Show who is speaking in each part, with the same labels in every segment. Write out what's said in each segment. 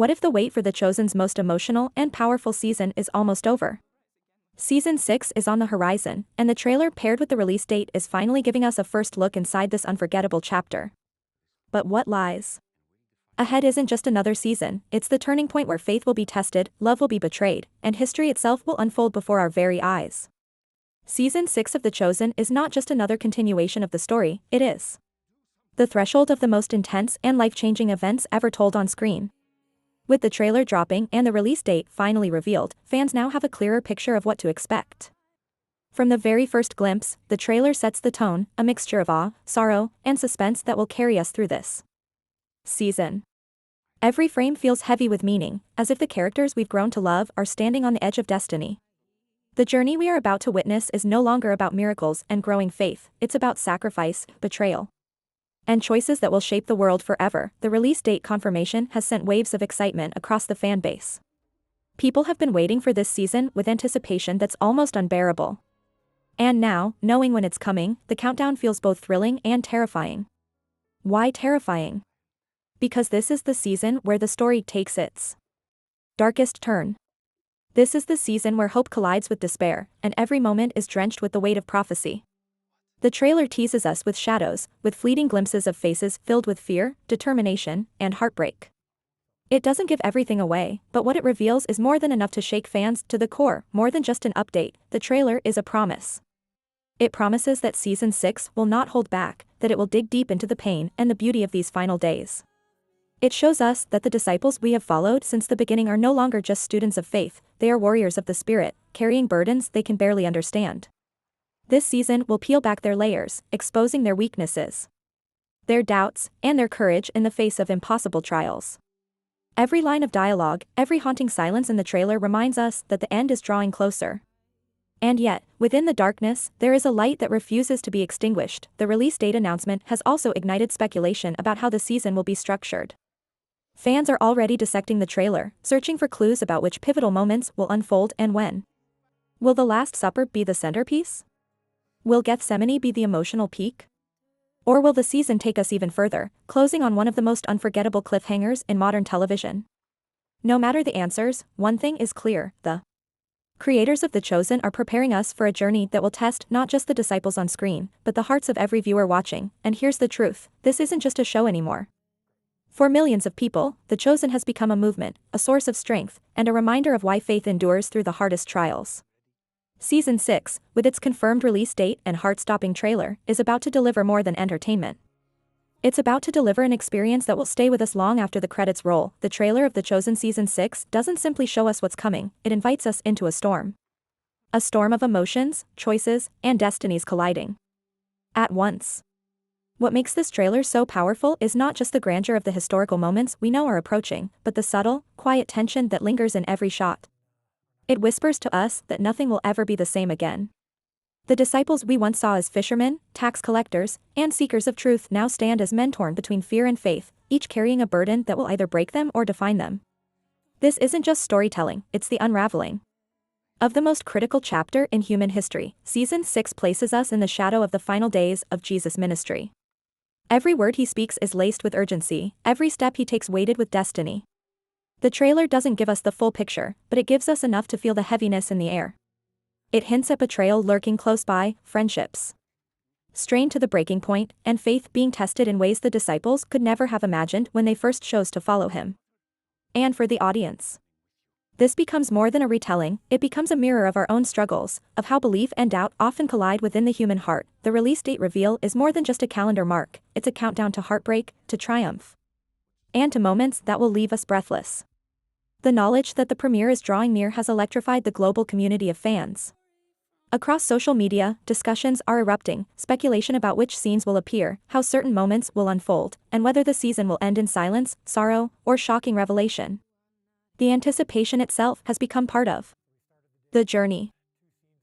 Speaker 1: What if the wait for The Chosen's most emotional and powerful season is almost over? Season 6 is on the horizon, and the trailer paired with the release date is finally giving us a first look inside this unforgettable chapter. But what lies ahead isn't just another season, it's the turning point where faith will be tested, love will be betrayed, and history itself will unfold before our very eyes. Season 6 of The Chosen is not just another continuation of the story, it is the threshold of the most intense and life-changing events ever told on screen. With the trailer dropping and the release date finally revealed, fans now have a clearer picture of what to expect. From the very first glimpse, the trailer sets the tone, a mixture of awe, sorrow, and suspense that will carry us through this season. Every frame feels heavy with meaning, as if the characters we've grown to love are standing on the edge of destiny. The journey we are about to witness is no longer about miracles and growing faith, it's about sacrifice, betrayal, and choices that will shape the world forever. The release date confirmation has sent waves of excitement across the fan base. People have been waiting for this season with anticipation that's almost unbearable. And now, knowing when it's coming, the countdown feels both thrilling and terrifying. Why terrifying? Because this is the season where the story takes its darkest turn. This is the season where hope collides with despair, and every moment is drenched with the weight of prophecy. The trailer teases us with shadows, with fleeting glimpses of faces filled with fear, determination, and heartbreak. It doesn't give everything away, but what it reveals is more than enough to shake fans to the core. More than just an update, the trailer is a promise. It promises that Season 6 will not hold back, that it will dig deep into the pain and the beauty of these final days. It shows us that the disciples we have followed since the beginning are no longer just students of faith, they are warriors of the Spirit, carrying burdens they can barely understand. This season will peel back their layers, exposing their weaknesses, their doubts, and their courage in the face of impossible trials. Every line of dialogue, every haunting silence in the trailer reminds us that the end is drawing closer. And yet, within the darkness, there is a light that refuses to be extinguished. The release date announcement has also ignited speculation about how the season will be structured. Fans are already dissecting the trailer, searching for clues about which pivotal moments will unfold and when. Will the Last Supper be the centerpiece? Will Gethsemane be the emotional peak? Or will the season take us even further, closing on one of the most unforgettable cliffhangers in modern television? No matter the answers, one thing is clear, the creators of The Chosen are preparing us for a journey that will test not just the disciples on screen, but the hearts of every viewer watching. And here's the truth, this isn't just a show anymore. For millions of people, The Chosen has become a movement, a source of strength, and a reminder of why faith endures through the hardest trials. Season 6, with its confirmed release date and heart-stopping trailer, is about to deliver more than entertainment. It's about to deliver an experience that will stay with us long after the credits roll. The trailer of The Chosen Season 6 doesn't simply show us what's coming, it invites us into a storm. A storm of emotions, choices, and destinies colliding at once. What makes this trailer so powerful is not just the grandeur of the historical moments we know are approaching, but the subtle, quiet tension that lingers in every shot. It whispers to us that nothing will ever be the same again. The disciples we once saw as fishermen, tax collectors, and seekers of truth now stand as men torn between fear and faith, each carrying a burden that will either break them or define them. This isn't just storytelling, it's the unraveling of the most critical chapter in human history. Season 6 places us in the shadow of the final days of Jesus' ministry. Every word he speaks is laced with urgency, every step he takes weighted with destiny. The trailer doesn't give us the full picture, but it gives us enough to feel the heaviness in the air. It hints at betrayal lurking close by, friendships strained to the breaking point, and faith being tested in ways the disciples could never have imagined when they first chose to follow him. And for the audience, this becomes more than a retelling, it becomes a mirror of our own struggles, of how belief and doubt often collide within the human heart. The release date reveal is more than just a calendar mark, it's a countdown to heartbreak, to triumph, and to moments that will leave us breathless. The knowledge that the premiere is drawing near has electrified the global community of fans. Across social media, discussions are erupting, speculation about which scenes will appear, how certain moments will unfold, and whether the season will end in silence, sorrow, or shocking revelation. The anticipation itself has become part of the journey.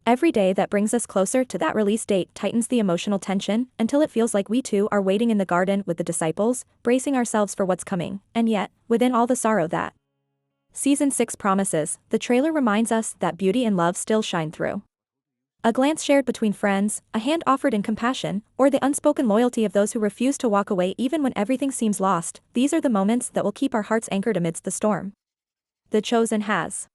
Speaker 1: Every day that brings us closer to that release date tightens the emotional tension until it feels like we too are waiting in the garden with the disciples, bracing ourselves for what's coming. And yet, within all the sorrow that Season 6 promises, the trailer reminds us that beauty and love still shine through. A glance shared between friends, a hand offered in compassion, or the unspoken loyalty of those who refuse to walk away even when everything seems lost, these are the moments that will keep our hearts anchored amidst the storm. The Chosen has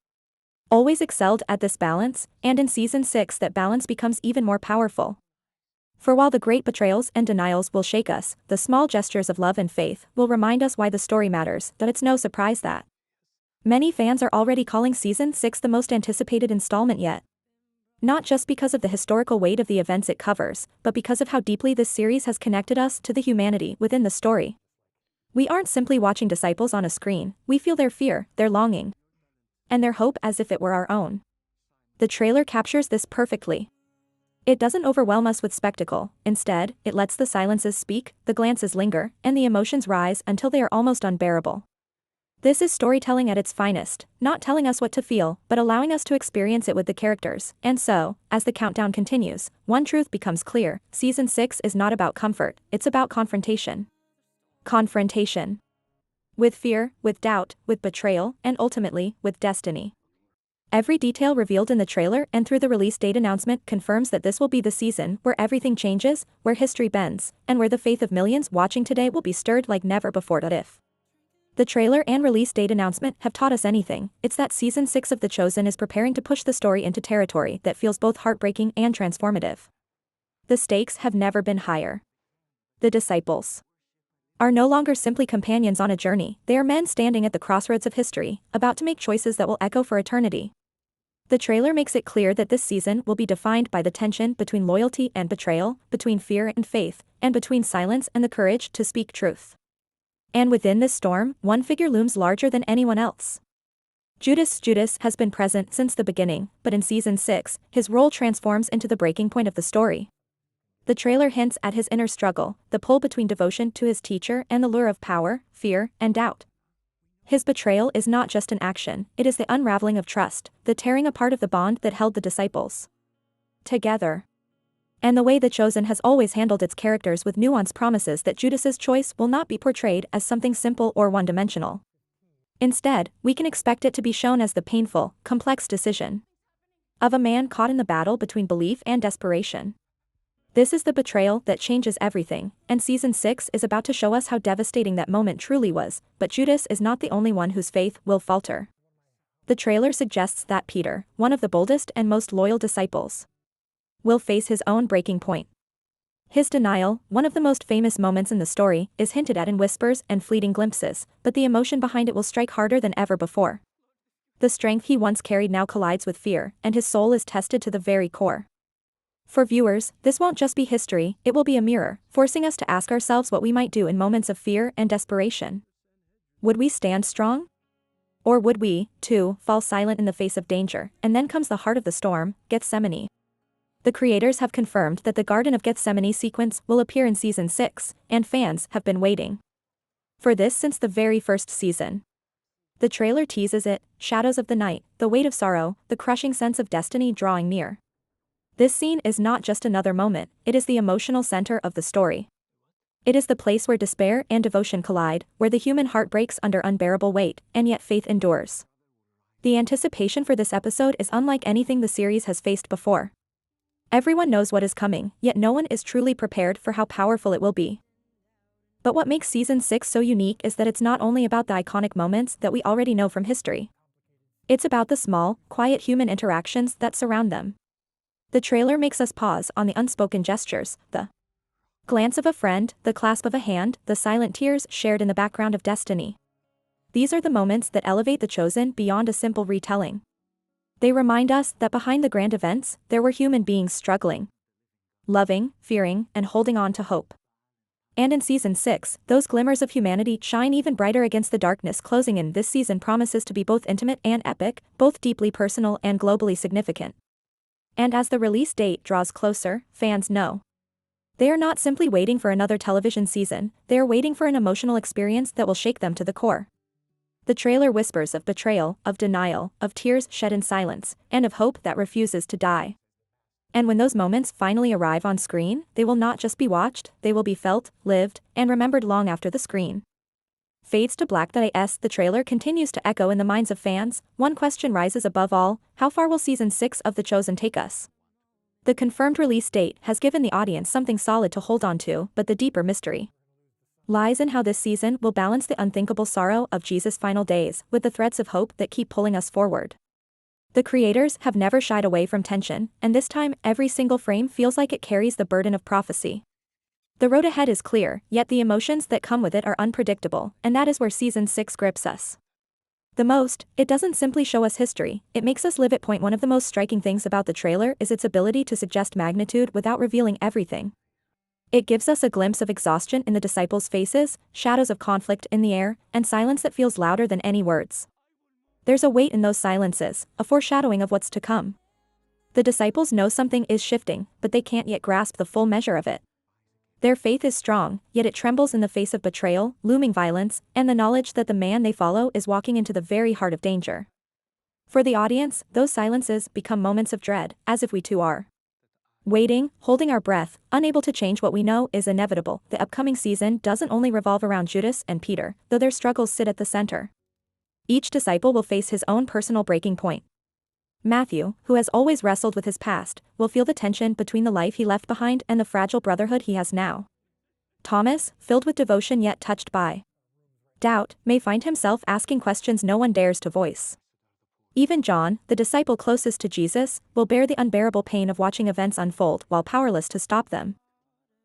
Speaker 1: always excelled at this balance, and in Season 6 that balance becomes even more powerful. For while the great betrayals and denials will shake us, the small gestures of love and faith will remind us why the story matters, that it's no surprise that many fans are already calling Season 6 the most anticipated installment yet. Not just because of the historical weight of the events it covers, but because of how deeply this series has connected us to the humanity within the story. We aren't simply watching disciples on a screen, we feel their fear, their longing, and their hope as if it were our own. The trailer captures this perfectly. It doesn't overwhelm us with spectacle, instead, it lets the silences speak, the glances linger, and the emotions rise until they are almost unbearable. This is storytelling at its finest, not telling us what to feel, but allowing us to experience it with the characters, and so, as the countdown continues, one truth becomes clear: Season 6 is not about comfort, it's about confrontation. Confrontation. With fear, with doubt, with betrayal, and ultimately, with destiny. Every detail revealed in the trailer and through the release date announcement confirms that this will be the season where everything changes, where history bends, and where the faith of millions watching today will be stirred like never before. If the trailer and release date announcement have taught us anything, it's that Season 6 of The Chosen is preparing to push the story into territory that feels both heartbreaking and transformative. The stakes have never been higher. The disciples are no longer simply companions on a journey, they are men standing at the crossroads of history, about to make choices that will echo for eternity. The trailer makes it clear that this season will be defined by the tension between loyalty and betrayal, between fear and faith, and between silence and the courage to speak truth. And within this storm, one figure looms larger than anyone else. Judas has been present since the beginning, but in Season 6, his role transforms into the breaking point of the story. The trailer hints at his inner struggle, the pull between devotion to his teacher and the lure of power, fear, and doubt. His betrayal is not just an action, it is the unraveling of trust, the tearing apart of the bond that held the disciples together. And the way The Chosen has always handled its characters with nuance promises that Judas's choice will not be portrayed as something simple or one-dimensional. Instead, we can expect it to be shown as the painful, complex decision of a man caught in the battle between belief and desperation. This is the betrayal that changes everything, and Season 6 is about to show us how devastating that moment truly was, but Judas is not the only one whose faith will falter. The trailer suggests that Peter, one of the boldest and most loyal disciples, will face his own breaking point. His denial, one of the most famous moments in the story, is hinted at in whispers and fleeting glimpses, but the emotion behind it will strike harder than ever before. The strength he once carried now collides with fear, and his soul is tested to the very core. For viewers, this won't just be history, it will be a mirror, forcing us to ask ourselves what we might do in moments of fear and desperation. Would we stand strong? Or would we, too, fall silent in the face of danger? And then comes the heart of the storm, Gethsemane. The creators have confirmed that the Garden of Gethsemane sequence will appear in Season 6, and fans have been waiting for this since the very first season. The trailer teases it: shadows of the night, the weight of sorrow, the crushing sense of destiny drawing near. This scene is not just another moment, it is the emotional center of the story. It is the place where despair and devotion collide, where the human heart breaks under unbearable weight, and yet faith endures. The anticipation for this episode is unlike anything the series has faced before. Everyone knows what is coming, yet no one is truly prepared for how powerful it will be. But what makes Season 6 so unique is that it's not only about the iconic moments that we already know from history. It's about the small, quiet human interactions that surround them. The trailer makes us pause on the unspoken gestures, the glance of a friend, the clasp of a hand, the silent tears shared in the background of destiny. These are the moments that elevate The Chosen beyond a simple retelling. They remind us that behind the grand events, there were human beings struggling, loving, fearing, and holding on to hope. And in Season 6, those glimmers of humanity shine even brighter against the darkness closing in. This season promises to be both intimate and epic, both deeply personal and globally significant. And as the release date draws closer, fans know they are not simply waiting for another television season, they are waiting for an emotional experience that will shake them to the core. The trailer whispers of betrayal, of denial, of tears shed in silence, and of hope that refuses to die. And when those moments finally arrive on screen, they will not just be watched, they will be felt, lived, and remembered long after the screen fades to black. The trailer continues to echo in the minds of fans. One question rises above all: how far will Season 6 of The Chosen take us? The confirmed release date has given the audience something solid to hold on to, but the deeper mystery lies in how this season will balance the unthinkable sorrow of Jesus' final days with the threads of hope that keep pulling us forward. The creators have never shied away from tension, and this time every single frame feels like it carries the burden of prophecy. The road ahead is clear, yet the emotions that come with it are unpredictable, and that is where Season 6 grips us the most. It doesn't simply show us history, it makes us live it. One of the most striking things about the trailer is its ability to suggest magnitude without revealing everything. It gives us a glimpse of exhaustion in the disciples' faces, shadows of conflict in the air, and silence that feels louder than any words. There's a weight in those silences, a foreshadowing of what's to come. The disciples know something is shifting, but they can't yet grasp the full measure of it. Their faith is strong, yet it trembles in the face of betrayal, looming violence, and the knowledge that the man they follow is walking into the very heart of danger. For the audience, those silences become moments of dread, as if we too are waiting, holding our breath, unable to change what we know is inevitable. The upcoming season doesn't only revolve around Judas and Peter, though their struggles sit at the center. Each disciple will face his own personal breaking point. Matthew, who has always wrestled with his past, will feel the tension between the life he left behind and the fragile brotherhood he has now. Thomas, filled with devotion yet touched by doubt, may find himself asking questions no one dares to voice. Even John, the disciple closest to Jesus, will bear the unbearable pain of watching events unfold while powerless to stop them.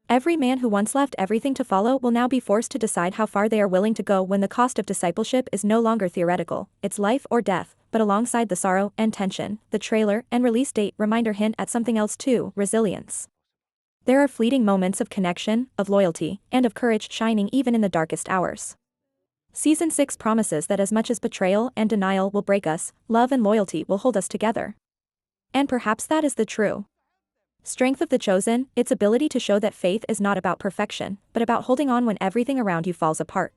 Speaker 1: Every man who once left everything to follow will now be forced to decide how far they are willing to go when the cost of discipleship is no longer theoretical, it's life or death. But alongside the sorrow and tension, the trailer and release date reminder hint at something else too: resilience. There are fleeting moments of connection, of loyalty, and of courage shining even in the darkest hours. Season 6 promises that as much as betrayal and denial will break us, love and loyalty will hold us together. And perhaps that is the true strength of The Chosen, its ability to show that faith is not about perfection, but about holding on when everything around you falls apart.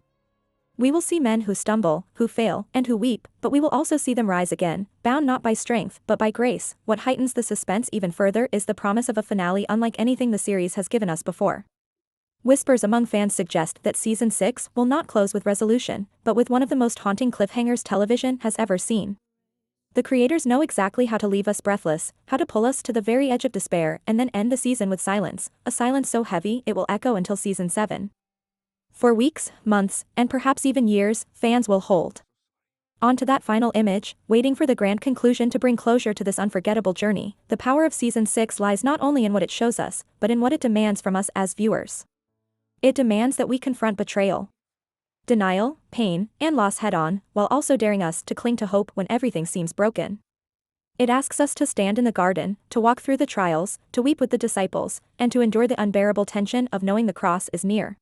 Speaker 1: We will see men who stumble, who fail, and who weep, but we will also see them rise again, bound not by strength, but by grace. What heightens the suspense even further is the promise of a finale unlike anything the series has given us before. Whispers among fans suggest that Season 6 will not close with resolution, but with one of the most haunting cliffhangers television has ever seen. The creators know exactly how to leave us breathless, how to pull us to the very edge of despair and then end the season with silence, a silence so heavy it will echo until Season 7. For weeks, months, and perhaps even years, fans will hold on to that final image, waiting for the grand conclusion to bring closure to this unforgettable journey. The power of Season 6 lies not only in what it shows us, but in what it demands from us as viewers. It demands that we confront betrayal, denial, pain, and loss head-on, while also daring us to cling to hope when everything seems broken. It asks us to stand in the garden, to walk through the trials, to weep with the disciples, and to endure the unbearable tension of knowing the cross is near.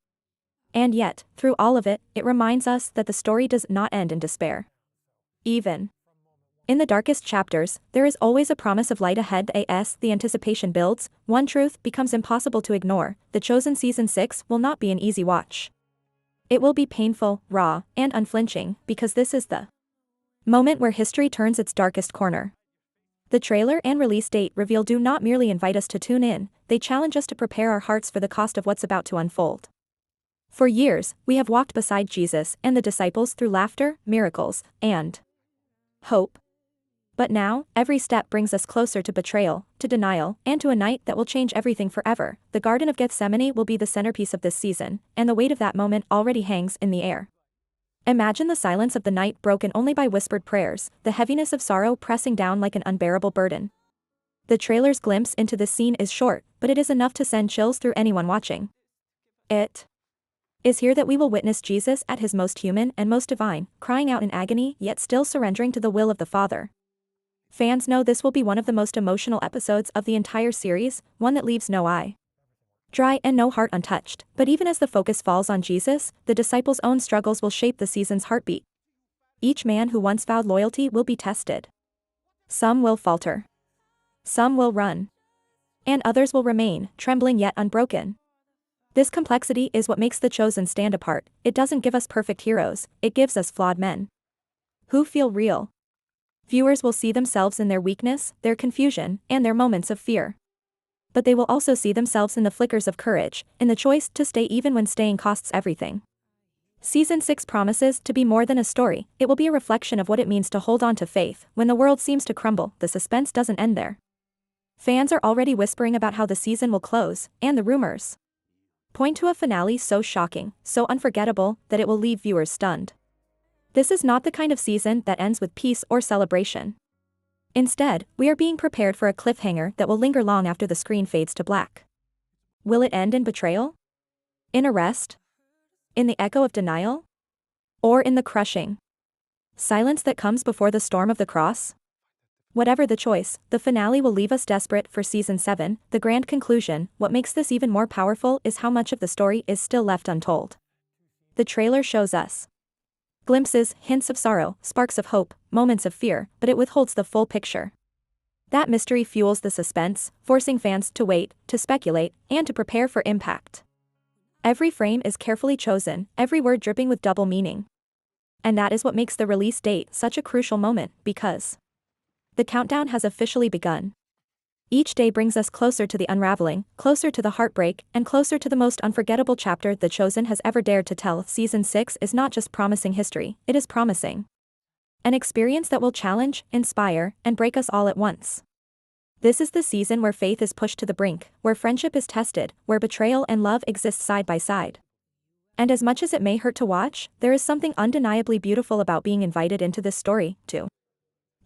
Speaker 1: And yet, through all of it, it reminds us that the story does not end in despair. Even in the darkest chapters, there is always a promise of light ahead. As the anticipation builds, one truth becomes impossible to ignore: The Chosen Season 6 will not be an easy watch. It will be painful, raw, and unflinching, because this is the moment where history turns its darkest corner. The trailer and release date reveal do not merely invite us to tune in, they challenge us to prepare our hearts for the cost of what's about to unfold. For years, we have walked beside Jesus and the disciples through laughter, miracles, and hope. But now, every step brings us closer to betrayal, to denial, and to a night that will change everything forever. The Garden of Gethsemane will be the centerpiece of this season, and the weight of that moment already hangs in the air. Imagine the silence of the night broken only by whispered prayers, the heaviness of sorrow pressing down like an unbearable burden. The trailer's glimpse into this scene is short, but it is enough to send chills through anyone watching. It is here that we will witness Jesus at his most human and most divine, crying out in agony yet still surrendering to the will of the Father. Fans know this will be one of the most emotional episodes of the entire series, one that leaves no eye dry and no heart untouched. But even as the focus falls on Jesus, the disciples' own struggles will shape the season's heartbeat. Each man who once vowed loyalty will be tested. Some will falter. Some will run. And others will remain, trembling yet unbroken. This complexity is what makes The Chosen stand apart. It doesn't give us perfect heroes, it gives us flawed men who feel real. Viewers will see themselves in their weakness, their confusion, and their moments of fear. But they will also see themselves in the flickers of courage, in the choice to stay even when staying costs everything. Season 6 promises to be more than a story. It will be a reflection of what it means to hold on to faith when the world seems to crumble. The suspense doesn't end there. Fans are already whispering about how the season will close, and the rumors point to a finale so shocking, so unforgettable, that it will leave viewers stunned. This is not the kind of season that ends with peace or celebration. Instead, we are being prepared for a cliffhanger that will linger long after the screen fades to black. Will it end in betrayal? In arrest? In the echo of denial? Or in the crushing silence that comes before the storm of the cross? Whatever the choice, the finale will leave us desperate for season 7, the grand conclusion. What makes this even more powerful is how much of the story is still left untold. The trailer shows us glimpses, hints of sorrow, sparks of hope, moments of fear, but it withholds the full picture. That mystery fuels the suspense, forcing fans to wait, to speculate, and to prepare for impact. Every frame is carefully chosen, every word dripping with double meaning. And that is what makes the release date such a crucial moment, because the countdown has officially begun. Each day brings us closer to the unraveling, closer to the heartbreak, and closer to the most unforgettable chapter The Chosen has ever dared to tell. Season 6 is not just promising history, it is promising an experience that will challenge, inspire, and break us all at once. This is the season where faith is pushed to the brink, where friendship is tested, where betrayal and love exist side by side. And as much as it may hurt to watch, there is something undeniably beautiful about being invited into this story, too.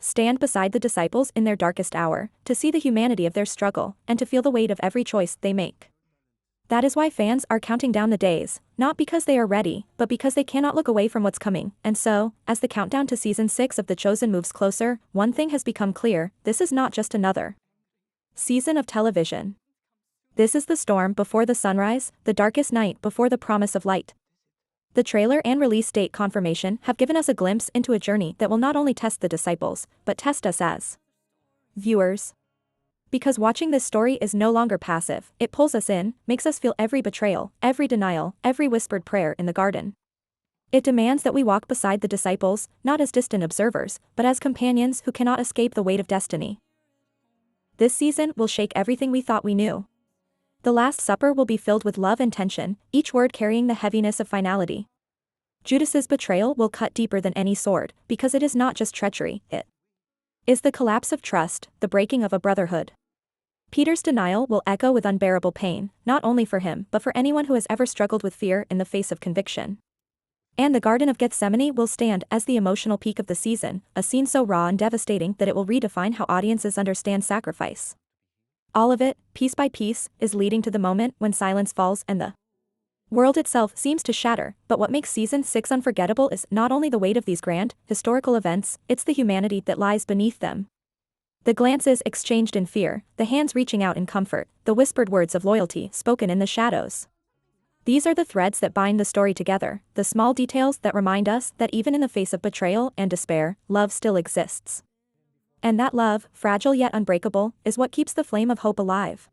Speaker 1: Stand beside the disciples in their darkest hour, to see the humanity of their struggle, and to feel the weight of every choice they make. That is why fans are counting down the days, not because they are ready, but because they cannot look away from what's coming. And so, as the countdown to season 6 of The Chosen moves closer, one thing has become clear: this is not just another season of television. This is the storm before the sunrise, the darkest night before the promise of light. The trailer and release date confirmation have given us a glimpse into a journey that will not only test the disciples, but test us as viewers. Because watching this story is no longer passive, it pulls us in, makes us feel every betrayal, every denial, every whispered prayer in the garden. It demands that we walk beside the disciples, not as distant observers, but as companions who cannot escape the weight of destiny. This season will shake everything we thought we knew. The Last Supper will be filled with love and tension, each word carrying the heaviness of finality. Judas's betrayal will cut deeper than any sword, because it is not just treachery, it is the collapse of trust, the breaking of a brotherhood. Peter's denial will echo with unbearable pain, not only for him but for anyone who has ever struggled with fear in the face of conviction. And the Garden of Gethsemane will stand as the emotional peak of the season, a scene so raw and devastating that it will redefine how audiences understand sacrifice. All of it, piece by piece, is leading to the moment when silence falls and the world itself seems to shatter. But what makes season 6 unforgettable is not only the weight of these grand, historical events, it's the humanity that lies beneath them. The glances exchanged in fear, the hands reaching out in comfort, the whispered words of loyalty spoken in the shadows. These are the threads that bind the story together, the small details that remind us that even in the face of betrayal and despair, love still exists. And that love, fragile yet unbreakable, is what keeps the flame of hope alive.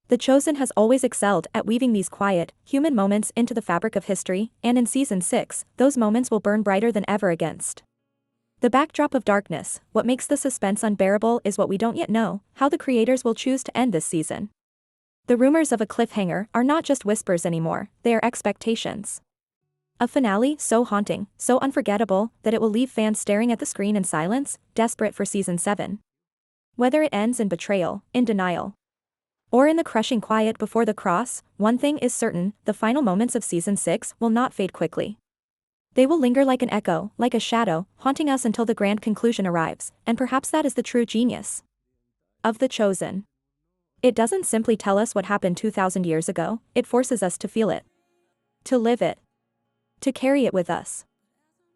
Speaker 1: The Chosen has always excelled at weaving these quiet, human moments into the fabric of history, and in season 6, those moments will burn brighter than ever against the backdrop of darkness. What makes the suspense unbearable is what we don't yet know: how the creators will choose to end this season. The rumors of a cliffhanger are not just whispers anymore, they are expectations. A finale so haunting, so unforgettable, that it will leave fans staring at the screen in silence, desperate for season 7. Whether it ends in betrayal, in denial, or in the crushing quiet before the cross, one thing is certain: the final moments of season 6 will not fade quickly. They will linger like an echo, like a shadow, haunting us until the grand conclusion arrives, and perhaps that is the true genius of The Chosen. It doesn't simply tell us what happened 2,000 years ago, it forces us to feel it, to live it, to carry it with us.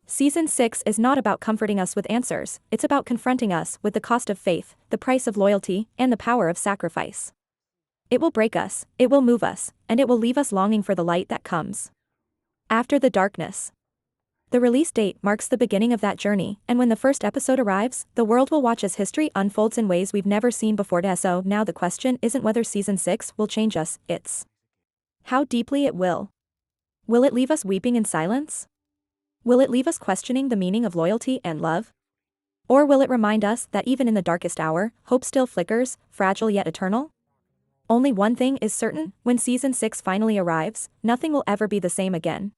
Speaker 1: Season 6 is not about comforting us with answers, it's about confronting us with the cost of faith, the price of loyalty, and the power of sacrifice. It will break us, it will move us, and it will leave us longing for the light that comes after the darkness. The release date marks the beginning of that journey, and when the first episode arrives, the world will watch as history unfolds in ways we've never seen before. So now the question isn't whether season 6 will change us, it's how deeply it will. Will it leave us weeping in silence? Will it leave us questioning the meaning of loyalty and love? Or will it remind us that even in the darkest hour, hope still flickers, fragile yet eternal? Only one thing is certain: when season 6 finally arrives, nothing will ever be the same again.